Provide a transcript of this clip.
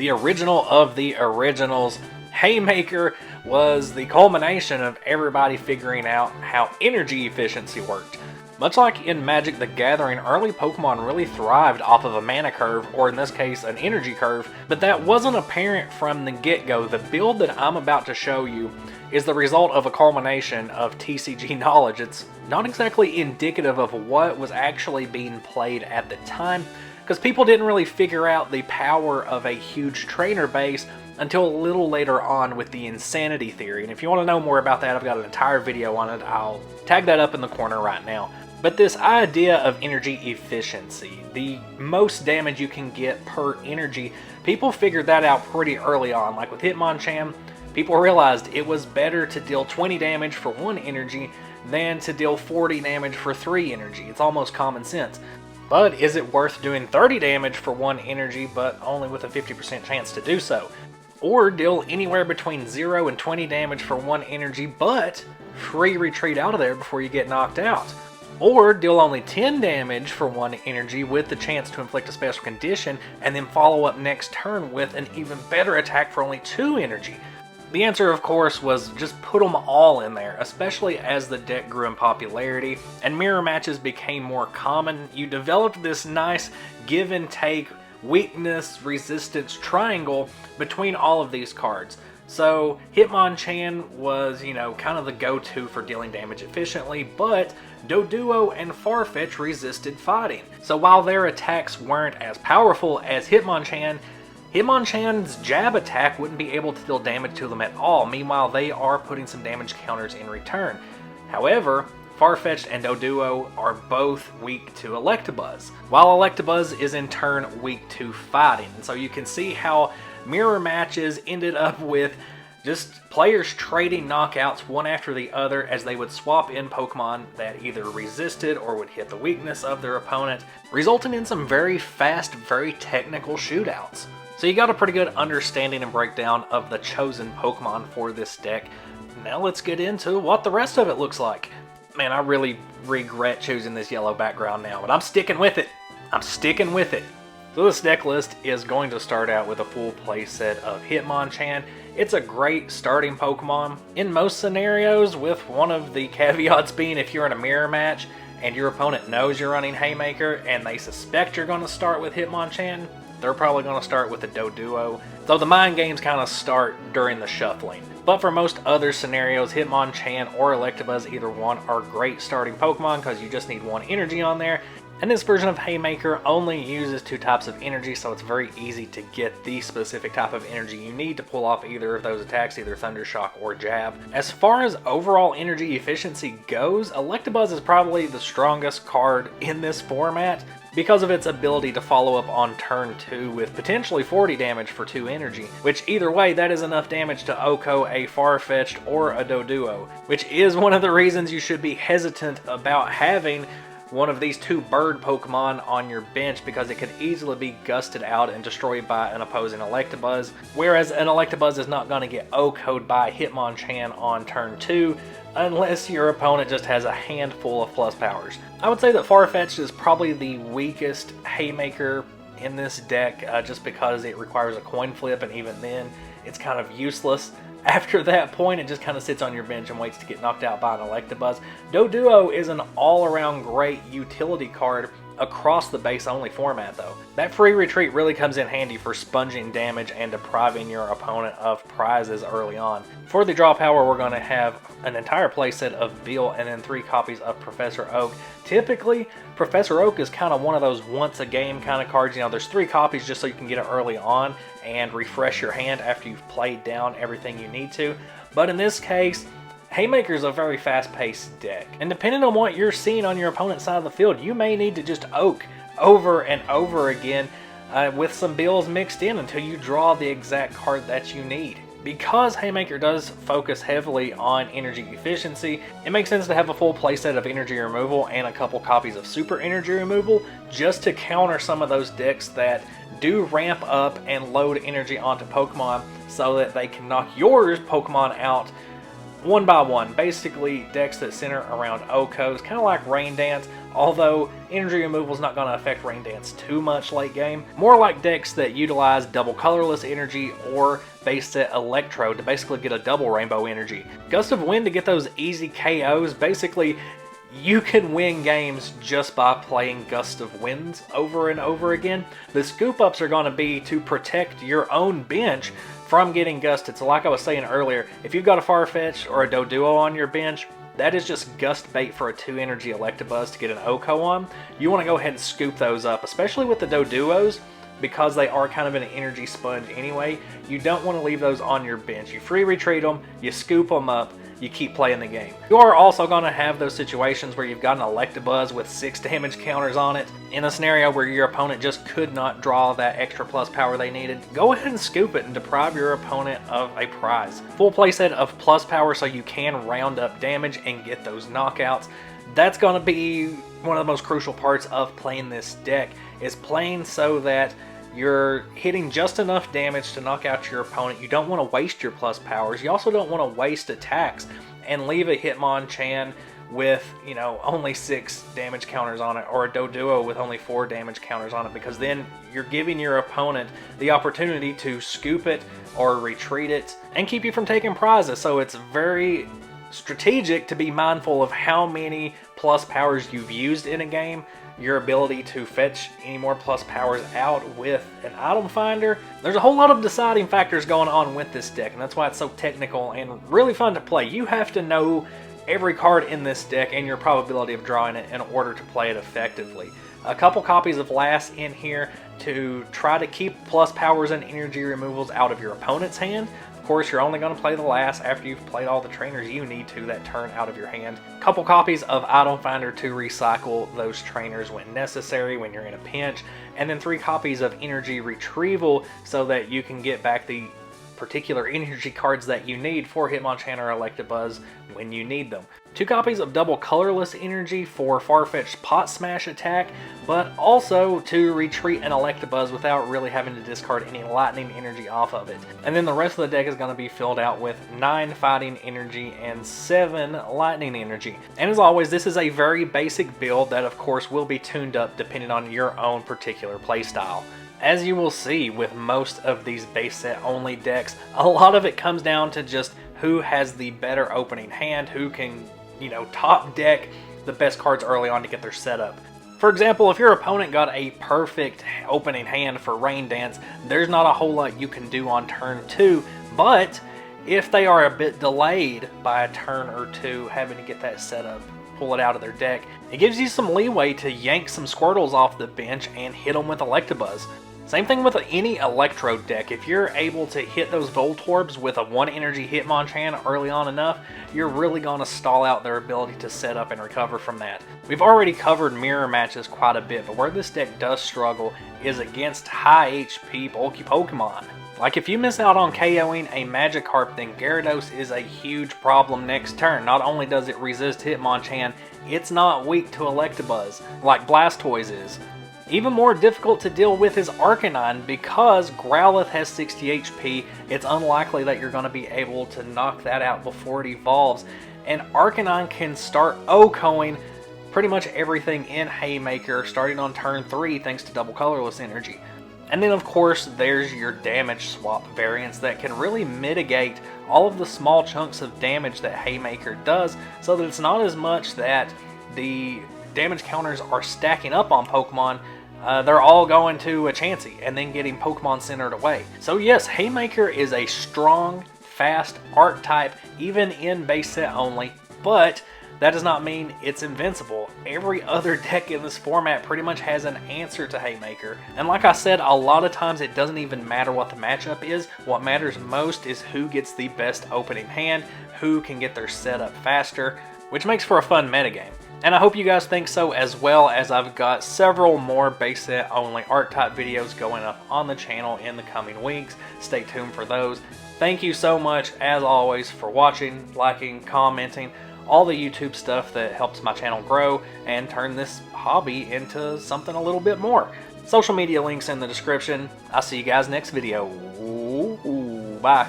The original of the originals, Haymaker, was the culmination of everybody figuring out how energy efficiency worked. Much like in Magic the Gathering, early Pokemon really thrived off of a mana curve, or in this case, an energy curve, but that wasn't apparent from the get-go. The build that I'm about to show you is the result of a culmination of TCG knowledge. It's not exactly indicative of what was actually being played at the time, because people didn't really figure out the power of a huge trainer base until a little later on with the insanity theory. And if you want to know more about that, I've got an entire video on it. I'll tag that up in the corner right now. But this idea of energy efficiency, the most damage you can get per energy, people figured that out pretty early on. Like with Hitmonchan, people realized it was better to deal 20 damage for 1 energy than to deal 40 damage for 3 energy. It's almost common sense. But is it worth doing 30 damage for 1 energy, but only with a 50% chance to do so? Or deal anywhere between 0 and 20 damage for 1 energy, but free retreat out of there before you get knocked out? Or deal only 10 damage for 1 energy with the chance to inflict a special condition, and then follow up next turn with an even better attack for only 2 energy? The answer, of course, was just put them all in there, especially as the deck grew in popularity and mirror matches became more common. You developed this nice give and take, weakness, resistance triangle between all of these cards. So Hitmonchan was, kind of the go-to for dealing damage efficiently, but Doduo and Farfetch resisted fighting. So while their attacks weren't as powerful as Hitmonchan's jab attack wouldn't be able to deal damage to them at all. Meanwhile, they are putting some damage counters in return. However, Farfetch'd and Doduo are both weak to Electabuzz, while Electabuzz is in turn weak to fighting. And so you can see how mirror matches ended up with just players trading knockouts one after the other as they would swap in Pokemon that either resisted or would hit the weakness of their opponent, resulting in some very fast, very technical shootouts. So you got a pretty good understanding and breakdown of the chosen Pokemon for this deck. Now let's get into what the rest of it looks like. Man, I really regret choosing this yellow background now, but I'm sticking with it. I'm sticking with it. So this deck list is going to start out with a full playset of Hitmonchan. It's a great starting Pokemon in most scenarios, with one of the caveats being if you're in a mirror match and your opponent knows you're running Haymaker and they suspect you're going to start with Hitmonchan, they're probably going to start with a Doduo. So the mind games kind of start during the shuffling. But for most other scenarios, Hitmonchan or Electabuzz, either one, are great starting Pokemon because you just need 1 energy on there. And this version of Haymaker only uses 2 types of energy, so it's very easy to get the specific type of energy you need to pull off either of those attacks, either Thunder Shock or Jab. As far as overall energy efficiency goes, Electabuzz is probably the strongest card in this format because of its ability to follow up on turn 2 with potentially 40 damage for 2 energy, which either way, that is enough damage to OHKO a Farfetch'd or a Doduo, which is one of the reasons you should be hesitant about having one of these 2 bird Pokemon on your bench, because it could easily be gusted out and destroyed by an opposing Electabuzz, whereas an Electabuzz is not going to get OHKO'd by Hitmonchan on turn 2 unless your opponent just has a handful of plus powers. I would say that Farfetch'd is probably the weakest Haymaker in this deck, just because it requires a coin flip, and even then it's kind of useless. After that point, it just kind of sits on your bench and waits to get knocked out by an Electabuzz. Doduo is an all-around great utility card across the base-only format, though. That free retreat really comes in handy for sponging damage and depriving your opponent of prizes early on. For the draw power, we're going to have an entire playset of Beal and then 3 copies of Professor Oak. Typically, Professor Oak is kind of one of those once-a-game kind of cards. There's 3 copies just so you can get it early on and refresh your hand after you've played down everything you need to. But in this case, Haymaker is a very fast-paced deck, and depending on what you're seeing on your opponent's side of the field, you may need to just oak over and over again with some bills mixed in until you draw the exact card that you need. Because Haymaker does focus heavily on energy efficiency, it makes sense to have a full playset of energy removal and a couple copies of super energy removal just to counter some of those decks that do ramp up and load energy onto Pokemon so that they can knock your Pokemon out one by one. Basically, decks that center around OHKOs, kind of like Rain Dance, although energy removal is not going to affect Rain Dance too much late game. More like decks that utilize double colorless energy or base set Electro to basically get a double rainbow energy. Gust of Wind to get those easy KOs. Basically, you can win games just by playing Gust of Winds over and over again. The scoop ups are going to be to protect your own bench from getting gusted. So like I was saying earlier, if you've got a Farfetch'd or a Doduo on your bench, that is just gust bait for a 2 energy Electabuzz to get an Oko on. You want to go ahead and scoop those up, especially with the Doduos, because they are kind of an energy sponge anyway. You don't want to leave those on your bench. You free retreat them, you scoop them up, you keep playing the game. You are also going to have those situations where you've got an Electabuzz with 6 damage counters on it. In a scenario where your opponent just could not draw that extra plus power they needed, go ahead and scoop it and deprive your opponent of a prize. Full playset of plus power so you can round up damage and get those knockouts. That's going to be one of the most crucial parts of playing this deck, is playing so that you're hitting just enough damage to knock out your opponent. You don't want to waste your plus powers. You also don't want to waste attacks and leave a Hitmonchan with, you know, only 6 damage counters on it, or a Doduo with only 4 damage counters on it, because then you're giving your opponent the opportunity to scoop it or retreat it and keep you from taking prizes. So it's very strategic to be mindful of how many plus powers you've used in a game, your ability to fetch any more plus powers out with an item finder. There's a whole lot of deciding factors going on with this deck, and that's why it's so technical and really fun to play. You have to know every card in this deck and your probability of drawing it in order to play it effectively. A couple copies of Lass in here to try to keep plus powers and energy removals out of your opponent's hand. Of course, you're only going to play the Lass after you've played all the trainers you need to that turn out of your hand. Couple copies of Item Finder to recycle those trainers when necessary, when you're in a pinch. And then 3 copies of Energy Retrieval so that you can get back the particular energy cards that you need for Hitmonchan or Electabuzz when you need them. 2 copies of double colorless energy for Farfetch'd Pot Smash attack, but also to retreat an Electabuzz without really having to discard any lightning energy off of it. And then the rest of the deck is going to be filled out with 9 fighting energy and 7 lightning energy. And as always, this is a very basic build that of course will be tuned up depending on your own particular playstyle. As you will see with most of these base set only decks, a lot of it comes down to just who has the better opening hand, who can, you know, top deck the best cards early on to get their setup. For example, if your opponent got a perfect opening hand for Rain Dance, there's not a whole lot you can do on turn 2, but if they are a bit delayed by a turn or 2 having to get that setup, pull it out of their deck, it gives you some leeway to yank some Squirtles off the bench and hit them with Electabuzz. Same thing with any Electro deck. If you're able to hit those Voltorbs with a 1 energy Hitmonchan early on enough, you're really going to stall out their ability to set up and recover from that. We've already covered mirror matches quite a bit, but where this deck does struggle is against high HP bulky Pokemon. Like if you miss out on KOing a Magikarp, then Gyarados is a huge problem next turn. Not only does it resist Hitmonchan, it's not weak to Electabuzz, like Blastoise is. Even more difficult to deal with is Arcanine, because Growlithe has 60 HP, it's unlikely that you're going to be able to knock that out before it evolves. And Arcanine can start OHKOing pretty much everything in Haymaker starting on turn 3 thanks to double colorless energy. And then of course there's your damage swap variants that can really mitigate all of the small chunks of damage that Haymaker does, so that it's not as much that the damage counters are stacking up on Pokemon. They're all going to a Chansey and then getting Pokemon centered away. So yes, Haymaker is a strong, fast archetype, even in base set only, but that does not mean it's invincible. Every other deck in this format pretty much has an answer to Haymaker. And like I said, a lot of times it doesn't even matter what the matchup is. What matters most is who gets the best opening hand, who can get their setup faster, which makes for a fun metagame. And I hope you guys think so as well, as I've got several more base set only archetype videos going up on the channel in the coming weeks. Stay tuned for those. Thank you so much, as always, for watching, liking, commenting, all the YouTube stuff that helps my channel grow and turn this hobby into something a little bit more. Social media links in the description. I'll see you guys next video. Bye.